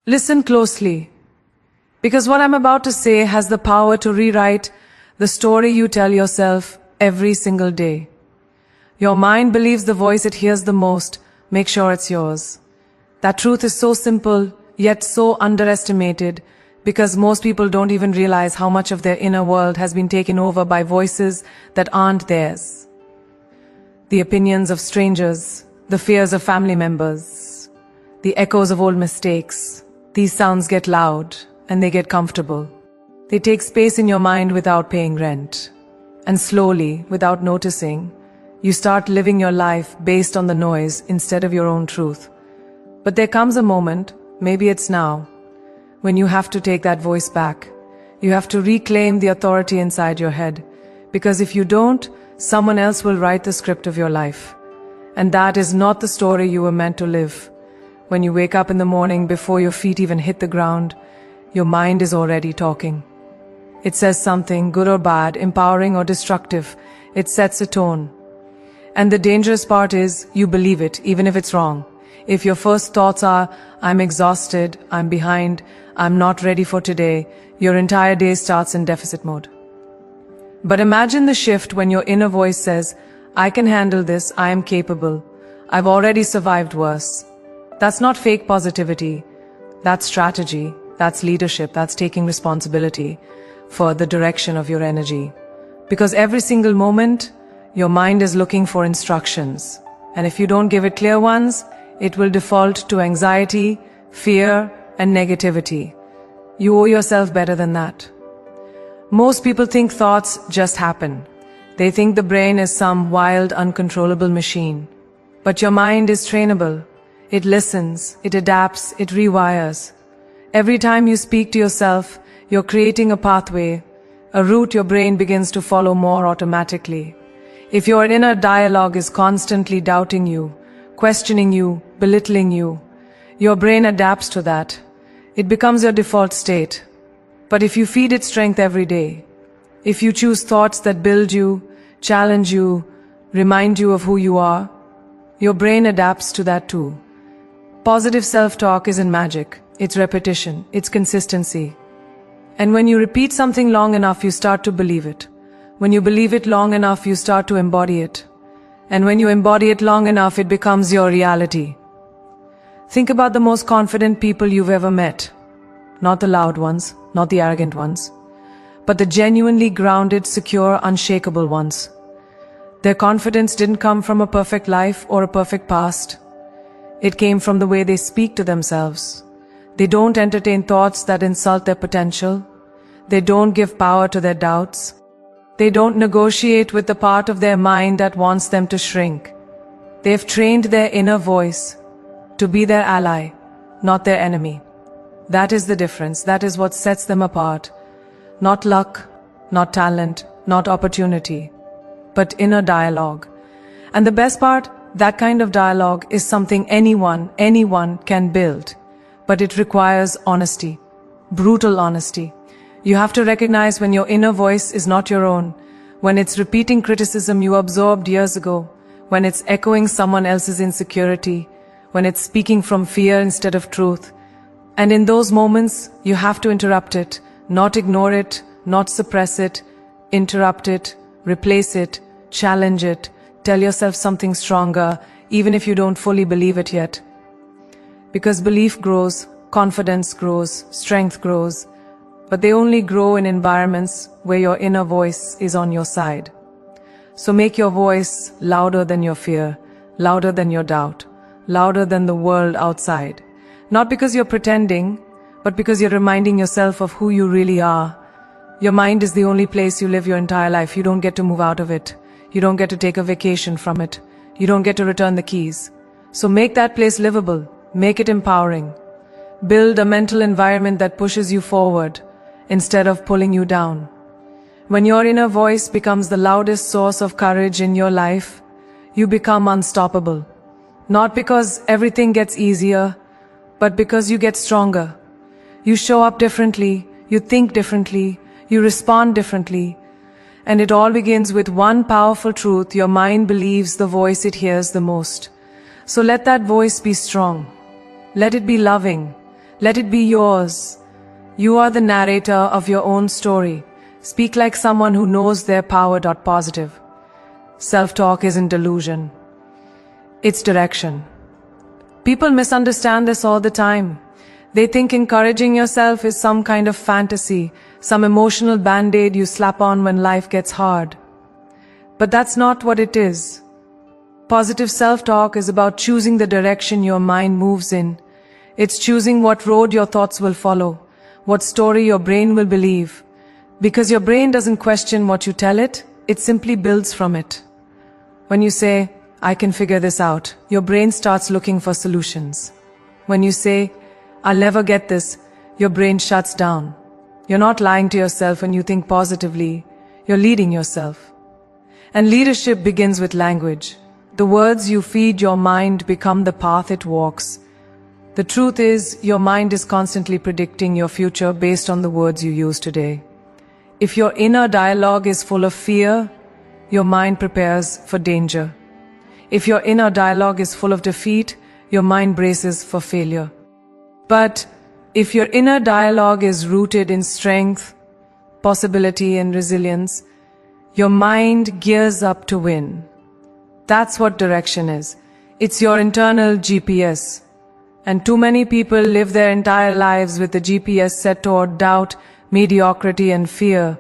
Listen closely, because what I'm about to say has the power to rewrite the story you tell yourself every single day. Your mind believes the voice it hears the most. Make sure it's yours. That truth is so simple, yet so underestimated, because most people don't even realize how much of their inner world has been taken over by voices that aren't theirs. The opinions of strangers, the fears of family members, the echoes of old mistakes. These sounds get loud and they get comfortable. They take space in your mind without paying rent. And slowly, without noticing, you start living your life based on the noise instead of your own truth. But there comes a moment, maybe it's now, when you have to take that voice back. You have to reclaim the authority inside your head. Because if you don't, someone else will write the script of your life. And that is not the story you were meant to live. When you wake up in the morning before your feet even hit the ground, your mind is already talking. It says something, good or bad, empowering or destructive. It sets a tone. And the dangerous part is, you believe it, even if it's wrong. If your first thoughts are, I'm exhausted, I'm behind, I'm not ready for today, your entire day starts in deficit mode. But imagine the shift when your inner voice says, I can handle this, I am capable, I've already survived worse. That's not fake positivity. That's strategy. That's leadership. That's taking responsibility for the direction of your energy. Because every single moment, your mind is looking for instructions. And if you don't give it clear ones, it will default to anxiety, fear, and negativity. You owe yourself better than that. Most people think thoughts just happen. They think the brain is some wild, uncontrollable machine. But your mind is trainable. It listens, it adapts, it rewires. Every time you speak to yourself, you're creating a pathway, a route your brain begins to follow more automatically. If your inner dialogue is constantly doubting you, questioning you, belittling you, your brain adapts to that. It becomes your default state. But if you feed it strength every day, if you choose thoughts that build you, challenge you, remind you of who you are, your brain adapts to that too. Positive self-talk isn't magic. It's repetition. It's consistency. And when you repeat something long enough, you start to believe it. When you believe it long enough, you start to embody it. And when you embody it long enough, it becomes your reality. Think about the most confident people you've ever met. Not the loud ones, not the arrogant ones, but the genuinely grounded, secure, unshakable ones. Their confidence didn't come from a perfect life or a perfect past. It came from the way they speak to themselves. They don't entertain thoughts that insult their potential. They don't give power to their doubts. They don't negotiate with the part of their mind that wants them to shrink. They've trained their inner voice to be their ally, not their enemy. That is the difference. That is what sets them apart. Not luck, not talent, not opportunity, but inner dialogue. And the best part, that kind of dialogue is something anyone can build. But it requires honesty, brutal honesty. You have to recognize when your inner voice is not your own, when it's repeating criticism you absorbed years ago, when it's echoing someone else's insecurity, when it's speaking from fear instead of truth. And in those moments, you have to interrupt it, not ignore it, not suppress it, interrupt it, replace it, challenge it, tell yourself something stronger, even if you don't fully believe it yet. Because belief grows, confidence grows, strength grows, but they only grow in environments where your inner voice is on your side. So make your voice louder than your fear, louder than your doubt, louder than the world outside. Not because you're pretending, but because you're reminding yourself of who you really are. Your mind is the only place you live your entire life. You don't get to move out of it. You don't get to take a vacation from it. You don't get to return the keys. So make that place livable. Make it empowering. Build a mental environment that pushes you forward instead of pulling you down. When your inner voice becomes the loudest source of courage in your life, you become unstoppable. Not because everything gets easier, but because you get stronger. You show up differently, you think differently, you respond differently. And it all begins with one powerful truth: your mind believes the voice it hears the most. So let that voice be strong. Let it be loving. Let it be yours. You are the narrator of your own story. Speak like someone who knows their power. Positive self-talk isn't delusion. It's direction. People misunderstand this all the time. They think encouraging yourself is some kind of fantasy, some emotional band-aid you slap on when life gets hard. But that's not what it is. Positive self-talk is about choosing the direction your mind moves in. It's choosing what road your thoughts will follow, what story your brain will believe. Because your brain doesn't question what you tell it, it simply builds from it. When you say, I can figure this out, your brain starts looking for solutions. When you say, I'll never get this, your brain shuts down. You're not lying to yourself when you think positively, you're leading yourself. And leadership begins with language. The words you feed your mind become the path it walks. The truth is, your mind is constantly predicting your future based on the words you use today. If your inner dialogue is full of fear, your mind prepares for danger. If your inner dialogue is full of defeat, your mind braces for failure. But if your inner dialogue is rooted in strength, possibility, and resilience, your mind gears up to win. That's what direction is. It's your internal GPS. And too many people live their entire lives with the GPS set toward doubt, mediocrity, and fear,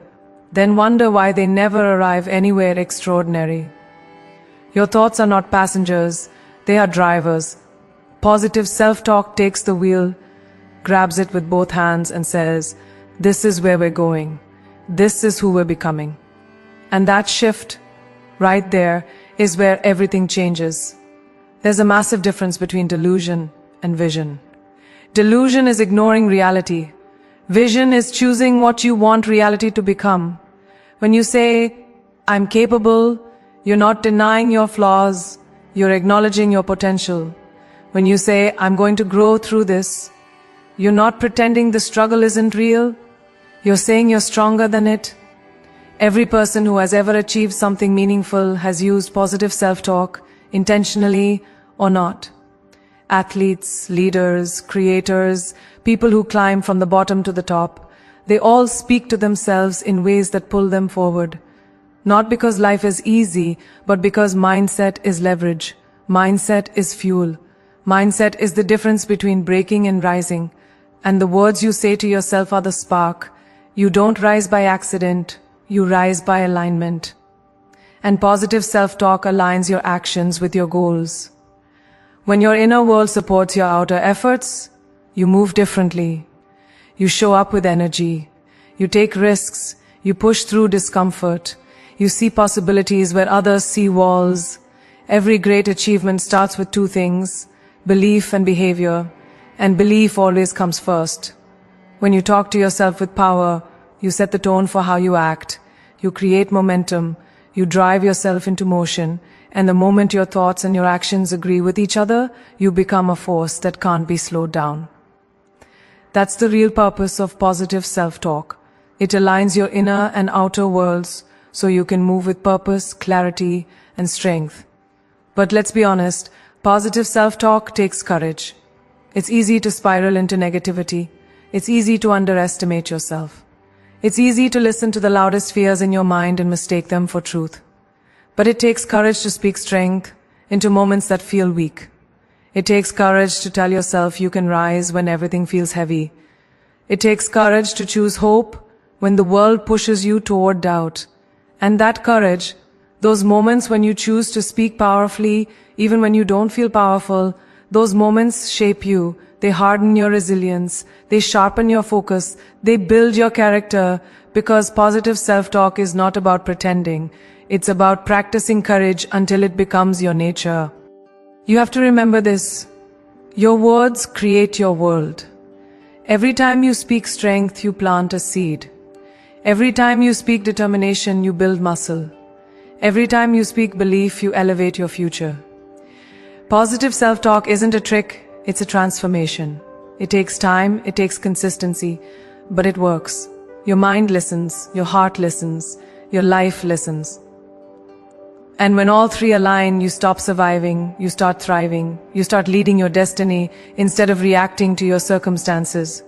then wonder why they never arrive anywhere extraordinary. Your thoughts are not passengers, they are drivers. Positive self-talk takes the wheel, grabs it with both hands and says, this is where we're going. This is who we're becoming. And that shift, right there, is where everything changes. There's a massive difference between delusion and vision. Delusion is ignoring reality. Vision is choosing what you want reality to become. When you say, I'm capable, you're not denying your flaws, you're acknowledging your potential. When you say, I'm going to grow through this, you're not pretending the struggle isn't real, you're saying you're stronger than it. Every person who has ever achieved something meaningful has used positive self-talk, intentionally or not. Athletes, leaders, creators, people who climb from the bottom to the top, they all speak to themselves in ways that pull them forward. Not because life is easy, but because mindset is leverage. Mindset is fuel. Mindset is the difference between breaking and rising. And the words you say to yourself are the spark. You don't rise by accident, you rise by alignment. And positive self-talk aligns your actions with your goals. When your inner world supports your outer efforts, you move differently. You show up with energy. You take risks. You push through discomfort. You see possibilities where others see walls. Every great achievement starts with two things, belief and behavior. And belief always comes first. When you talk to yourself with power, you set the tone for how you act. You create momentum. You drive yourself into motion. And the moment your thoughts and your actions agree with each other, you become a force that can't be slowed down. That's the real purpose of positive self-talk. It aligns your inner and outer worlds so you can move with purpose, clarity, and strength. But let's be honest, positive self-talk takes courage. It's easy to spiral into negativity. It's easy to underestimate yourself. It's easy to listen to the loudest fears in your mind and mistake them for truth. But it takes courage to speak strength into moments that feel weak. It takes courage to tell yourself you can rise when everything feels heavy. It takes courage to choose hope when the world pushes you toward doubt. And that courage, those moments when you choose to speak powerfully, even when you don't feel powerful, those moments shape you. They harden your resilience. They sharpen your focus. They build your character, because positive self-talk is not about pretending. It's about practicing courage until it becomes your nature. You have to remember this. Your words create your world. Every time you speak strength, you plant a seed. Every time you speak determination, you build muscle. Every time you speak belief, you elevate your future. Positive self-talk isn't a trick, it's a transformation. It takes time, it takes consistency, but it works. Your mind listens, your heart listens, your life listens. And when all three align, you stop surviving, you start thriving, you start leading your destiny instead of reacting to your circumstances.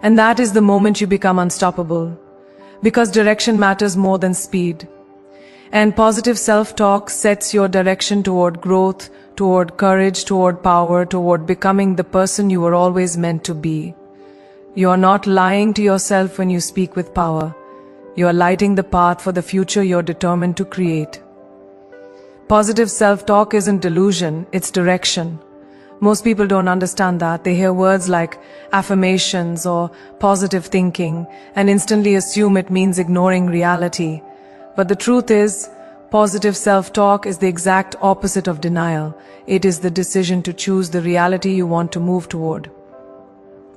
And that is the moment you become unstoppable, because direction matters more than speed. And positive self-talk sets your direction toward growth, toward courage, toward power, toward becoming the person you were always meant to be. You are not lying to yourself when you speak with power. You are lighting the path for the future you're determined to create. Positive self-talk isn't delusion, it's direction. Most people don't understand that. They hear words like affirmations or positive thinking and instantly assume it means ignoring reality. But the truth is, positive self-talk is the exact opposite of denial. It is the decision to choose the reality you want to move toward.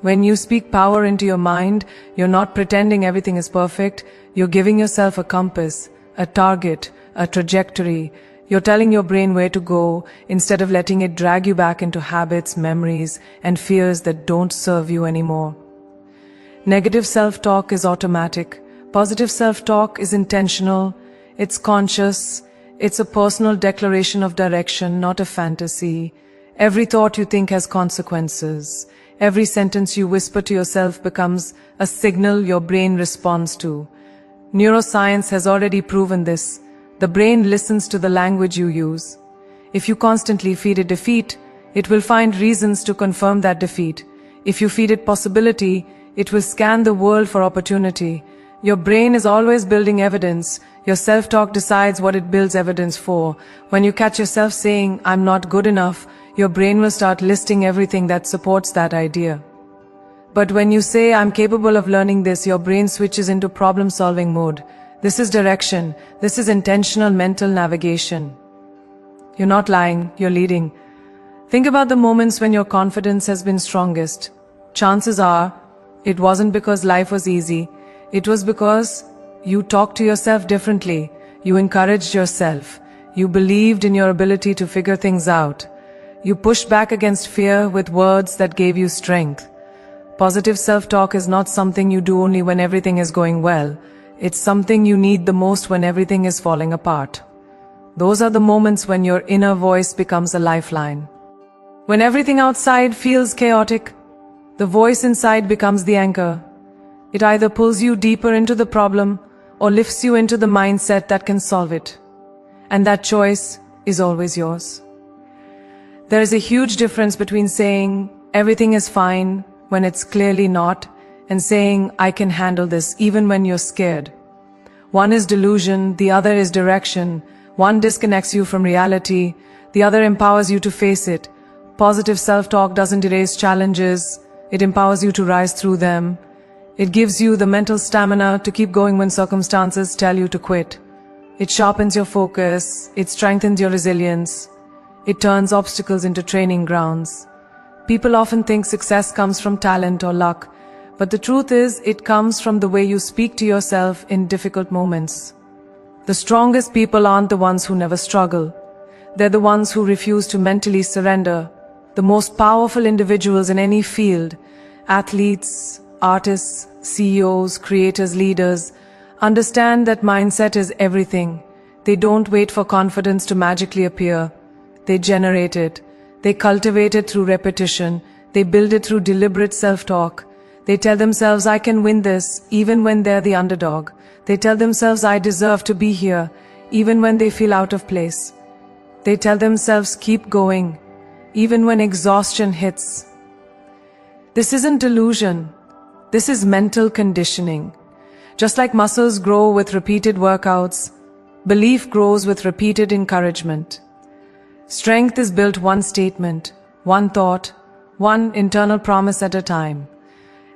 When you speak power into your mind, you're not pretending everything is perfect. You're giving yourself a compass, a target, a trajectory. You're telling your brain where to go instead of letting it drag you back into habits, memories, and fears that don't serve you anymore. Negative self-talk is automatic. Positive self-talk is intentional. It's conscious. It's a personal declaration of direction, not a fantasy. Every thought you think has consequences. Every sentence you whisper to yourself becomes a signal your brain responds to. Neuroscience has already proven this. The brain listens to the language you use. If you constantly feed it defeat, it will find reasons to confirm that defeat. If you feed it possibility, it will scan the world for opportunity. Your brain is always building evidence. Your self-talk decides what it builds evidence for. When you catch yourself saying, "I'm not good enough," your brain will start listing everything that supports that idea. But when you say, "I'm capable of learning this," your brain switches into problem-solving mode. This is direction. This is intentional mental navigation. You're not lying, you're leading. Think about the moments when your confidence has been strongest. Chances are, it wasn't because life was easy. It was because you talked to yourself differently. You encouraged yourself. You believed in your ability to figure things out. You pushed back against fear with words that gave you strength. Positive self-talk is not something you do only when everything is going well. It's something you need the most when everything is falling apart. Those are the moments when your inner voice becomes a lifeline. When everything outside feels chaotic, the voice inside becomes the anchor. It either pulls you deeper into the problem or lifts you into the mindset that can solve it. And that choice is always yours. There is a huge difference between saying, "Everything is fine," when it's clearly not, and saying, "I can handle this," even when you're scared. One is delusion, the other is direction. One disconnects you from reality, the other empowers you to face it. Positive self-talk doesn't erase challenges, it empowers you to rise through them. It gives you the mental stamina to keep going when circumstances tell you to quit. It sharpens your focus, it strengthens your resilience. It turns obstacles into training grounds. People often think success comes from talent or luck, but the truth is, it comes from the way you speak to yourself in difficult moments. The strongest people aren't the ones who never struggle. They're the ones who refuse to mentally surrender. The most powerful individuals in any field, athletes, artists, CEOs, creators, leaders, understand that mindset is everything. They don't wait for confidence to magically appear. They generate it. They cultivate it through repetition. They build it through deliberate self-talk. They tell themselves, "I can win this," even when they're the underdog. They tell themselves, "I deserve to be here," even when they feel out of place. They tell themselves, "Keep going," even when exhaustion hits. This isn't delusion. This is mental conditioning. Just like muscles grow with repeated workouts, belief grows with repeated encouragement. Strength is built one statement, one thought, one internal promise at a time.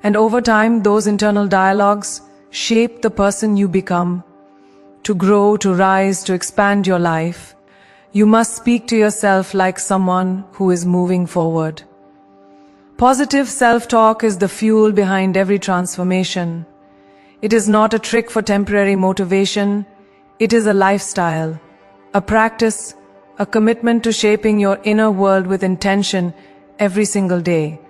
And over time, those internal dialogues shape the person you become. To grow, to rise, to expand your life, you must speak to yourself like someone who is moving forward. Positive self-talk is the fuel behind every transformation. It is not a trick for temporary motivation. It is a lifestyle, a practice, a commitment to shaping your inner world with intention every single day.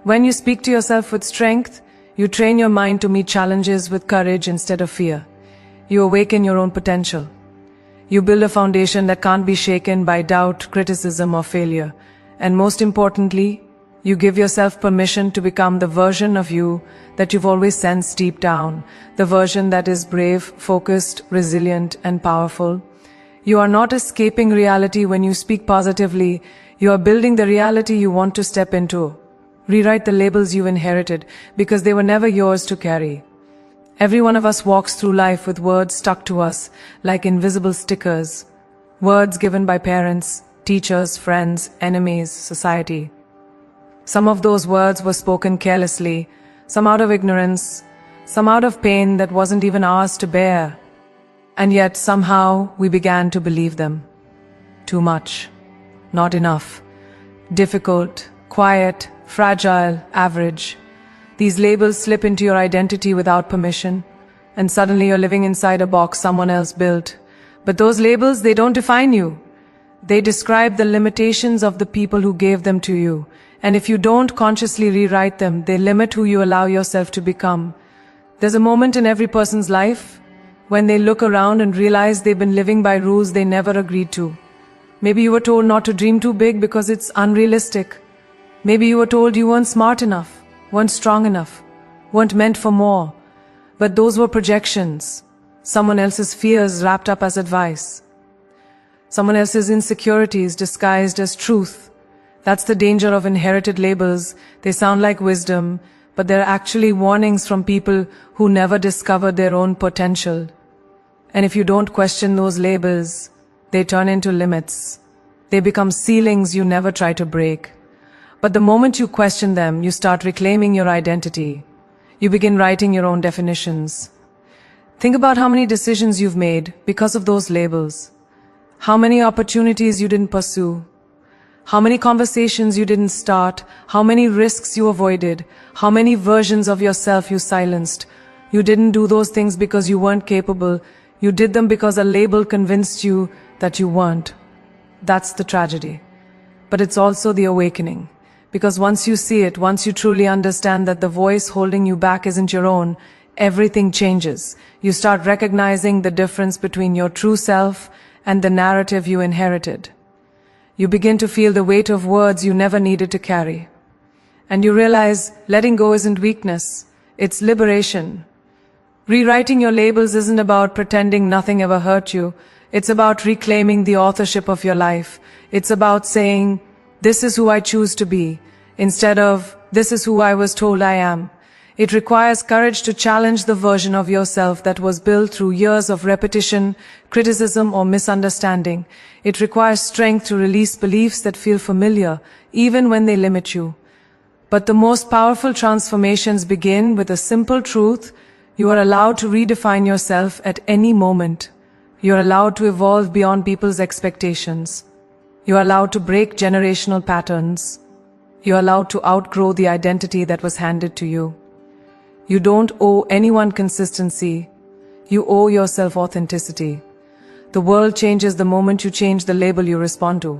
When you speak to yourself with strength, you train your mind to meet challenges with courage instead of fear. You awaken your own potential. You build a foundation that can't be shaken by doubt, criticism, or failure. And most importantly, you give yourself permission to become the version of you that you've always sensed deep down, the version that is brave, focused, resilient, and powerful. You are not escaping reality when you speak positively. You are building the reality you want to step into. Rewrite the labels you inherited because they were never yours to carry. Every one of us walks through life with words stuck to us like invisible stickers. Words given by parents, teachers, friends, enemies, society. Some of those words were spoken carelessly, some out of ignorance, some out of pain that wasn't even ours to bear. And yet somehow we began to believe them. Too much. Not enough. Difficult, quiet, fragile, average. These labels slip into your identity without permission, and suddenly you're living inside a box someone else built. But those labels, they don't define you. They describe the limitations of the people who gave them to you. And if you don't consciously rewrite them, they limit who you allow yourself to become. There's a moment in every person's life when they look around and realize they've been living by rules they never agreed to. Maybe you were told not to dream too big because it's unrealistic. Maybe you were told you weren't smart enough, weren't strong enough, weren't meant for more. But those were projections, someone else's fears wrapped up as advice, someone else's insecurities disguised as truth. That's the danger of inherited labels. They sound like wisdom, but they're actually warnings from people who never discovered their own potential. And if you don't question those labels, they turn into limits. They become ceilings you never try to break. But the moment you question them, you start reclaiming your identity. You begin writing your own definitions. Think about how many decisions you've made because of those labels. How many opportunities you didn't pursue. How many conversations you didn't start. How many risks you avoided. How many versions of yourself you silenced. You didn't do those things because you weren't capable. You did them because a label convinced you that you weren't. That's the tragedy. But it's also the awakening. Because once you see it, once you truly understand that the voice holding you back isn't your own, everything changes. You start recognizing the difference between your true self and the narrative you inherited. You begin to feel the weight of words you never needed to carry. And you realize letting go isn't weakness, it's liberation. Rewriting your labels isn't about pretending nothing ever hurt you. It's about reclaiming the authorship of your life. It's about saying, "This is who I choose to be," instead of, "This is who I was told I am." It requires courage to challenge the version of yourself that was built through years of repetition, criticism, or misunderstanding. It requires strength to release beliefs that feel familiar, even when they limit you. But the most powerful transformations begin with a simple truth: you are allowed to redefine yourself at any moment. You are allowed to evolve beyond people's expectations. You are allowed to break generational patterns. You are allowed to outgrow the identity that was handed to you. You don't owe anyone consistency. You owe yourself authenticity. The world changes the moment you change the label you respond to.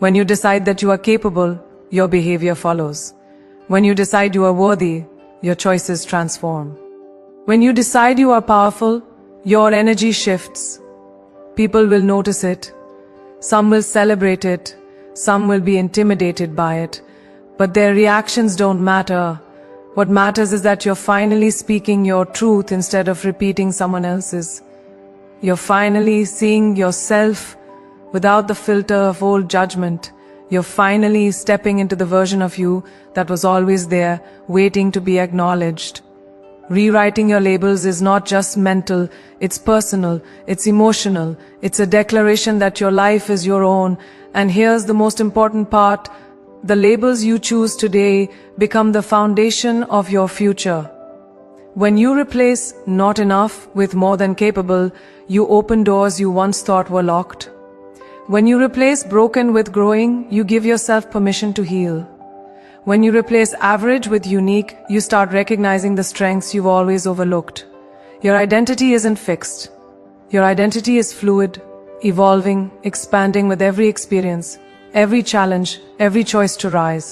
When you decide that you are capable, your behavior follows. When you decide you are worthy, your choices transform. When you decide you are powerful, your energy shifts. People will notice it. Some will celebrate it. Some will be intimidated by it. But their reactions don't matter. What matters is that you're finally speaking your truth instead of repeating someone else's. You're finally seeing yourself without the filter of old judgment. You're finally stepping into the version of you that was always there, waiting to be acknowledged. Rewriting your labels is not just mental, it's personal, it's emotional, it's a declaration that your life is your own. And here's the most important part: the labels you choose today become the foundation of your future. When you replace "not enough" with "more than capable," you open doors you once thought were locked. When you replace "broken" with "growing," you give yourself permission to heal. When you replace "average" with "unique," you start recognizing the strengths you've always overlooked. Your identity isn't fixed. Your identity is fluid, evolving, expanding with every experience, every challenge, every choice to rise.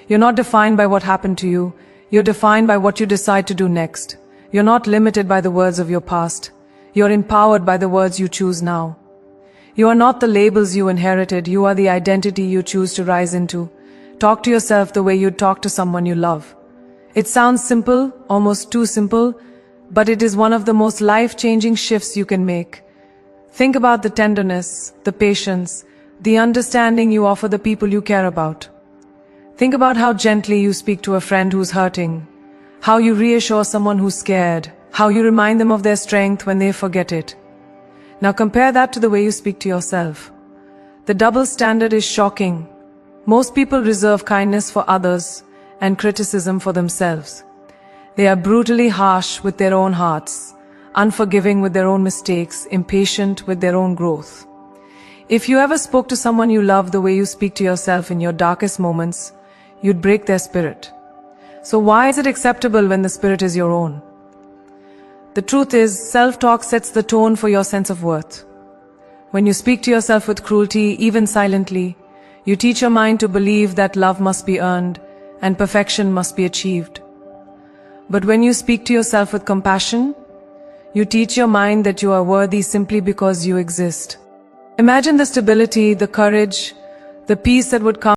You're not defined by what happened to you. You're defined by what you decide to do next. You're not limited by the words of your past. You're empowered by the words you choose now. You are not the labels you inherited, you are the identity you choose to rise into. Talk to yourself the way you'd talk to someone you love. It sounds simple, almost too simple, but it is one of the most life-changing shifts you can make. Think about the tenderness, the patience, the understanding you offer the people you care about. Think about how gently you speak to a friend who's hurting, how you reassure someone who's scared, how you remind them of their strength when they forget it. Now compare that to the way you speak to yourself. The double standard is shocking. Most people reserve kindness for others and criticism for themselves. They are brutally harsh with their own hearts, unforgiving with their own mistakes, impatient with their own growth. If you ever spoke to someone you love the way you speak to yourself in your darkest moments, you'd break their spirit. So why is it acceptable when the spirit is your own? The truth is, self-talk sets the tone for your sense of worth. When you speak to yourself with cruelty, even silently, you teach your mind to believe that love must be earned and perfection must be achieved. But when you speak to yourself with compassion, you teach your mind that you are worthy simply because you exist. Imagine the stability, the courage, the peace that would come